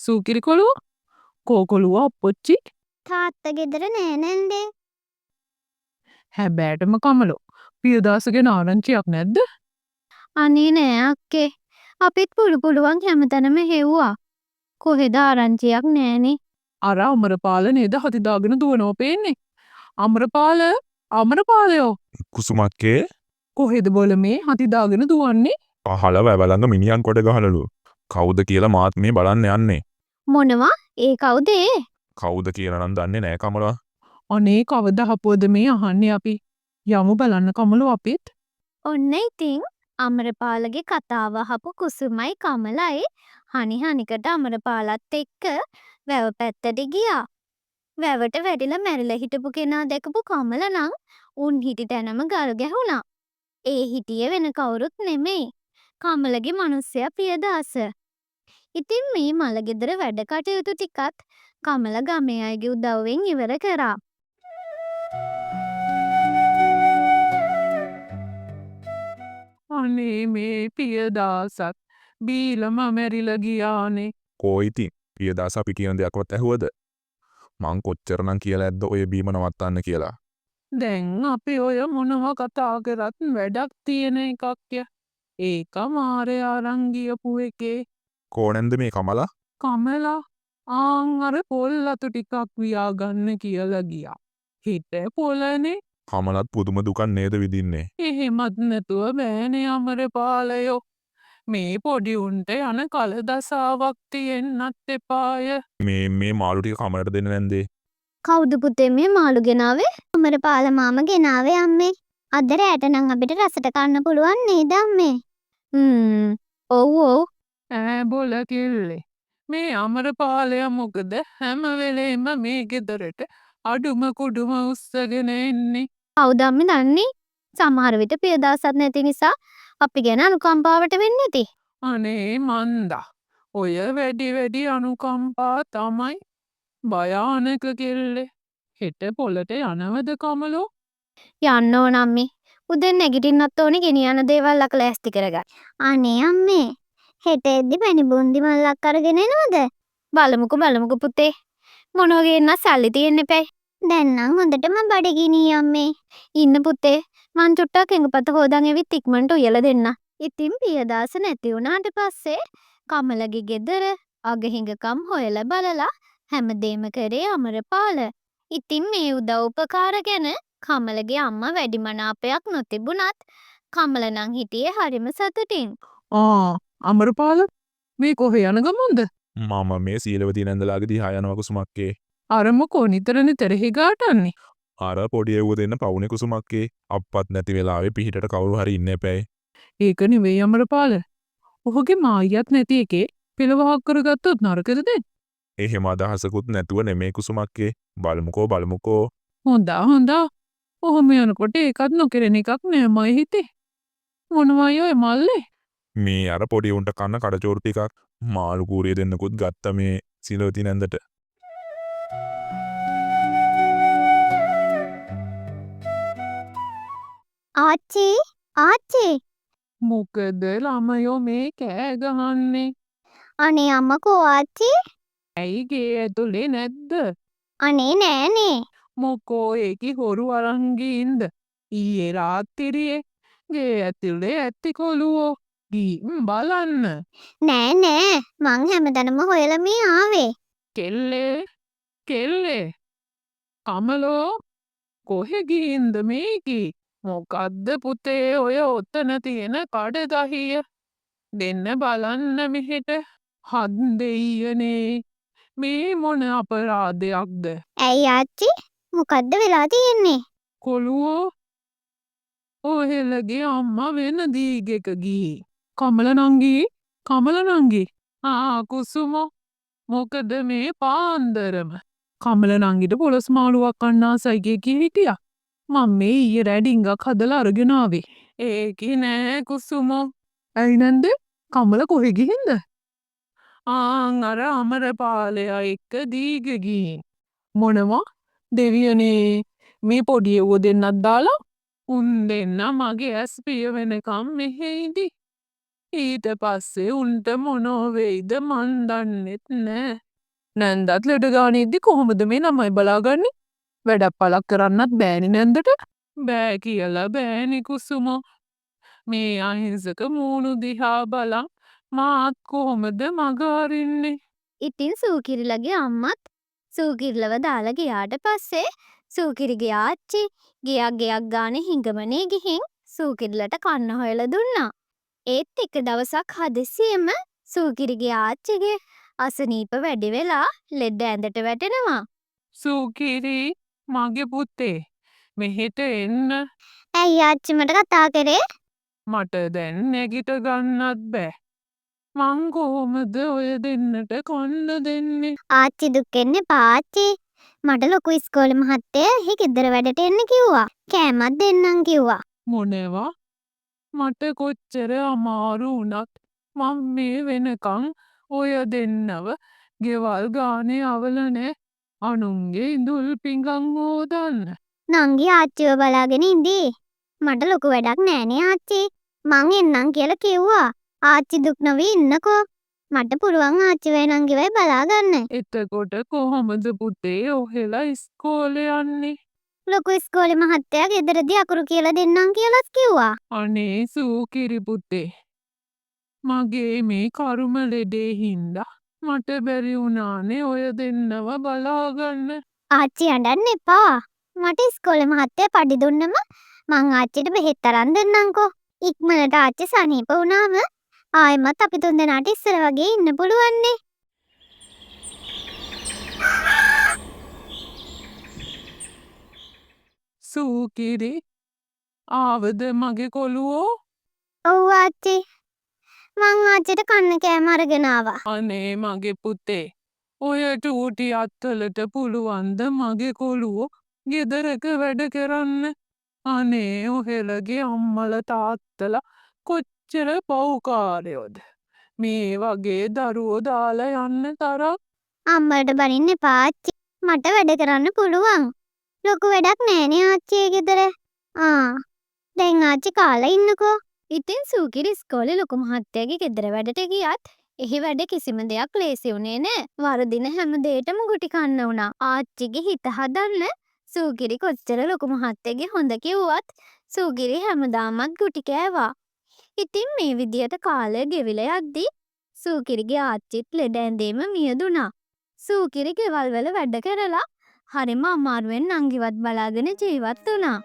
සූකිරිකොළුව කෝකොළුව අප්පොච්චි තාත්තා ගෙදර නෑ නැන්දේ. හැබෑටම කමලෝ පියදාසගෙන ආරංචියක් නැද්ද? අනේ නෑ අක්කේ. අපිත් පුළුවන් හැමතැනම හෙව්වා. කොහෙද ආරංචියක් නෑනේ. අර අමරපාල නේද හතිදාගෙන දුවනෝ පේන්නේ. අමරපාලයෝ කුසුමක්කේ කොහෙද බොල මේ හතිදාගෙන දුවන්නේ? පහළ වැවලඟ මිනිියන් කොට ගහලලු. කවුද කියලා මාත් මේ බලන්න යන්නේ. මොනවා? ඒ කවුද ඒ? කවුද කියලා නම් දන්නේ නෑ කමලා. අනේ කවද හපුවද මේ අහන්නේ අපි? යමු බලන්න කමලෝ අපිත්. ඔන්න ඉතින් අමරපාලගේ කතාව අහපු කුසුමයි කමලයි හනිකට අමරපාලත් එක්ක වැව පැත්තට ගියා. වැවට වැටිලා මැරිලා හිටපු කෙනා දැකපු කමල නම් උන් හිටි තැනම ගල් ගැහුණා. ඒ හිටියේ වෙන කවුරුත් නෙමෙයි. කමලගේ මිනිස්සයා ප්‍රියදාස. ඉතින් මේ මලගෙදර වැඩ කටයුතු ටිකත් කමල ගමේ අයගේ උදව්වෙන් ඉවර කරා. අනේ මේ පියදාසත් බීලම මැරිලා ගියානේ. කෝයිතින් පියදාස අපි කියන දෙයක්වත් ඇහුවද? මං කොච්චරනම් කියලා ඇද්ද ඔය බීම නවත්තන්න කියලා. දැන් අපි ඔය මොනව කතා කරත් වැඩක් තියෙන එකක්ය. ඒක මාරය අරන් ගියපු එකේ කෝනැන්ද මේ කමලා? කමලා ආන් අර පොල් අතු ටිකක් වියාගන්න කියලා ගියා. හිට පොලනේ. කමලත් පුදුම දුකක් නේද විඳින්නේ. එහෙමත් නැතුව බෑනේ අමරපාලයෝ. මේ පොඩි උන්ට යන කලදසාවක් තියෙන්නත් එපාය. මේ මාළු ටික කමලට දෙන්න නැන්දේ. කවුද පුතේ මේ මාළු ගෙනාවේ? අමරපාල මාමා ගෙනාවේ අම්මේ. අද රැට නම් අපිට රසට කන්න පුළුවන් නේද අම්මේ? ඔව්. ඈ බොල කෙල්ලේ. මේ අමරපාලය මොකද හැම වෙලේම මේ ගෙදරට අඩුම කුඩුම උස්සගෙන එන්නේ. කවුද අම්මේ දන්නේ? සමහර විට පියදාසත් නැති නිසා අපි ගැන අනුකම්පාවට වෙන්නේ නැති. අනේ මන්දා. ඔය වැඩි අනුකම්පා තමයි භයානක කෙල්ලේ. හෙට පොලට යනවද කමලෝ? යන්න ඕන අම්මේ. උදෙන් නැගිටින්නත් ඕනේ ගෙනියන දේවල් අකලා ඇස්ති කරගන්න. අනේ අම්මේ. හෙට එද්දි පැණි බුන්දි මල්ලක් අරගෙන එනවද? බලමුකෝ පුතේ. මොනවා ගේන්න සල්ලි තියෙන්න එපැයි. දැන් නම් හොඳටම බඩගිනි අම්මේ. ඉන්න පුතේ. මං චුට්ටක් එඟපත හොදන් එවිත් ඉක්මනට උයලා දෙන්න. ඉතින් පියදාස නැති වුණාට පස්සේ කමලගේ ගෙදර අගහිඟකම් හොයලා බලලා හැමදේම කරේ අමරපාල. ඉතින් මේ උදව් උපකාර ගැන කමලගේ අම්මා වැඩිමනාපයක් නොතිබුණත් කමල නම් හිටියේ හරිම සතුටින්. අමරපාල මේ කොහේ යන ගමන්ද? මම මේ සීලවතී නැන්දලාගේ දිහා යනවා කුසුමක්කේ. අරමකෝ නිතර හිගාටන්නේ. අර පොඩි එව්ව දෙන්න පවුනේ කුසුමක්කේ. අප්පත් නැති වෙලාවේ පිහිටට කවුරු හරි ඉන්න එපැයි. ඒක නෙවෙයි අමරපාල. ඔහුගේ මායියත් නැති එකේ පෙළවහක් කරගත්තොත් නරකද? එහෙම අදහසකුත් නැතුව නෙමේ කුසුමක්කේ. බලමුකෝ. හොඳා. ඔහොම යනකොට ඒකත් නොකරන එකක් නෑමයි හිතේ. මොනවයි ඔය මල්ලේ? මේ අර පොඩි උන්ට කන්න කඩචෝරු ටිකක් මාළු කූරිය දෙන්නකුත් ගත්ත මේ සීලවතී නැන්දට. ආච්චි. මොකද ළමයෝ මේ කෑ ගහන්නේ? අනේ අම්මකෝ ආච්චි. ඇයි ගේ ඇතුලේ නැද්ද? අනේ නෑනේ. මොකෝ ඒකි හොරු අරංගින්ද? ඊයේ රාත්‍රියේ ගේ ඇතුලේ ඇති කොළුවෝ ගිහින් බලන්න. නෑ. මං හැමදැනම හොයලා මේ ආවේ. කෙල්ලේ කමලෝ කොහෙ ගිහින්ද මේකි? මොකද්ද පුතේ ඔය ඔතන තියෙන කඩදාහිය? දෙන්න බලන්න මෙහෙට. හත් දෙයියනේ. මේ මොන අපරාධයක්ද? ඇයි ආච්චි? මොකද්ද වෙලා තියෙන්නේ? කොළුවෝ ඔහෙලගේ අම්මා වෙන දීගෙක ගිහි. කමල නංගි. කුසුමෝ මොකද මේ පාන්දරම? කමල නංගිට පොලොස් මාළුවක් කන්නාසයිගේ හිටියා. මම මේ ඊයේ රැඩිංගක් හදලා අරගෙන ආවේ. ඒකි නෑ කුසුමෝ. ඇයි නැන්ද? කමල කොහෙ ගිහින්ද? අර අමරපාලයා එක්ක දීග ගිහින්. මොනවා? දෙවියනේ මේ පොඩි එව්ව දෙන්නත් දාලා උන් දෙන්න මගේ ඇස් පිය වෙනකම් මෙහෙ ඉඳි. ඊට පස්සේ උන්ට මොනෝ වෙයිද මන් දන්නෙත් නෑ. නැන්දත් ලෙඩ ගානේදී කොහොමද මේ ළමයි බලාගන්නේ? වැඩක් පළක් කරන්නත් බෑනේ නැන්දට. බෑ කියලා බෑනේ කුසුමෝ. මේ අහිංසක මූණු දිහා බලන් මාත් කොහොමද මග අරින්නේ? ඉතින් සූකිරිලගේ අම්මත් සූකිරිලව දාලා ගියාට පස්සේ සූකිරිගේ ආච්චි ගෙයක් ගානේ හිඟමනේ ගිහින් සූකිරිලට කන්න හොයලා දුන්නා. ඒත් එක දවසක් හදිසියෙම සූකිරිගේ ආච්චිගේ අසනීප වැඩි වෙලා ලෙඩ ඇඳට වැටෙනවා. සූකිරි මගේ පුතේ මෙහෙට එන්න. ඇයි ආච්චි මට කතා කරේ? මට දැන් නැගිට ගන්නත් බෑ. මං කොහොමද ඔය දෙන්නට කන්න දෙන්නේ? ආච්චි දුක් වෙන්න එපා ආච්චි. මට ලොකු ඉස්කෝලේ මහත්තයා එහි ගෙදර වැඩට එන්න කිව්වා. කෑමක් දෙන්නම් කිව්වා. මොනවා? මට කොච්චර අමාරු වුණත් මං මේ වෙනකන් ඔය දෙන්නව ගෙවල් ගානේ අවලනේ අනුන්ගේ ඉඳුල් පිඟන් හෝදන්න. නංගි ආච්චිව බලාගෙන ඉඳී. මට ලොකු වැඩක් නෑනේ ආච්චි. මං එන්නම් කියලා කිව්වා. ආච්චි දුක් නොවී ඉන්නකෝ. මට පුළුවන් ආච්චිවයි නංගිවයි බලාගන්න. එතකොට කොහොමද පුතේ ඔහෙලා ඉස්කෝලේ යන්නේ? ලොකු ඉස්කෝලේ මහත්තයා ගෙදරදී අකුරු කියලා දෙන්නම් කියලාත් කිව්වා. අනේ සූකිරි පුතේ. මගේ මේ කරුම ලෙඩේ හින්දා මට බැරි වුණානේ ඔය දෙන්නව බලාගන්න. ආච්චි අඬන්න එපා. මට ඉස්කෝලේ මහත්තයා පඩි දුන්නම මං ආච්චිට බෙහෙත් අරන් දෙන්නම්කෝ. ඉක්මනට ආච්චි සනීප වුණාම ආයෙමත් අපි තුන්දෙනාට ඉස්සර වගේ ඉන්න පුළුවන්නේ. සූකිරි ආවද මගේ කොළුවෝ? ඔව් ආච්චි. මං ආච්චිට කන්න කෑම අරගෙන ආවා. අනේ මගේ පුතේ. ඔය ටූටි අත්තලට පුළුවන්ද මගේ කොළුවෝ ගෙදරක වැඩ කරන්න? අනේ ඔහෙලගේ අම්මල තාත්තලා කොච්චර පව්කාරයෝද? මේ වගේ දරුවෝ දාලා යන්න තරම්. අම්මට බනින්න එපා ආච්චි. මට වැඩ කරන්න පුළුවන්. ලොකු වැඩක් නෑනේ ආච්චිගේ ගෙදර. දැන් ආච්චි කාලා ඉන්නකෝ. ඉතින් සූකිරි ඉස්කෝලේ ලොකු මහත්තයාගේ ගෙදර වැඩට ගියත් එහි වැඩ කිසිම දෙයක් ලේසි වුණේ නෑ. වරදින හැම දෙයකම ගුටි කන්න වුණා. ආච්චිගේ හිත හදන්න සූකිරි කොච්චර ලොකු මහත්තයාගේ හොඳ කිව්වත් සූකිරි හැමදාමත් ගුටි කෑවා. ඉතින් මේ විදියට කාලය ගෙවිලා යද්දී සූකිරිගේ ආච්චිත් ලෙඩ ඇඳේම මියදුනා. සූකිරි ගෙවල් වල වැඩ කරලා හරිම අමාරුවෙන් නංගිවත් බලාගෙන ජීවත් වුණා.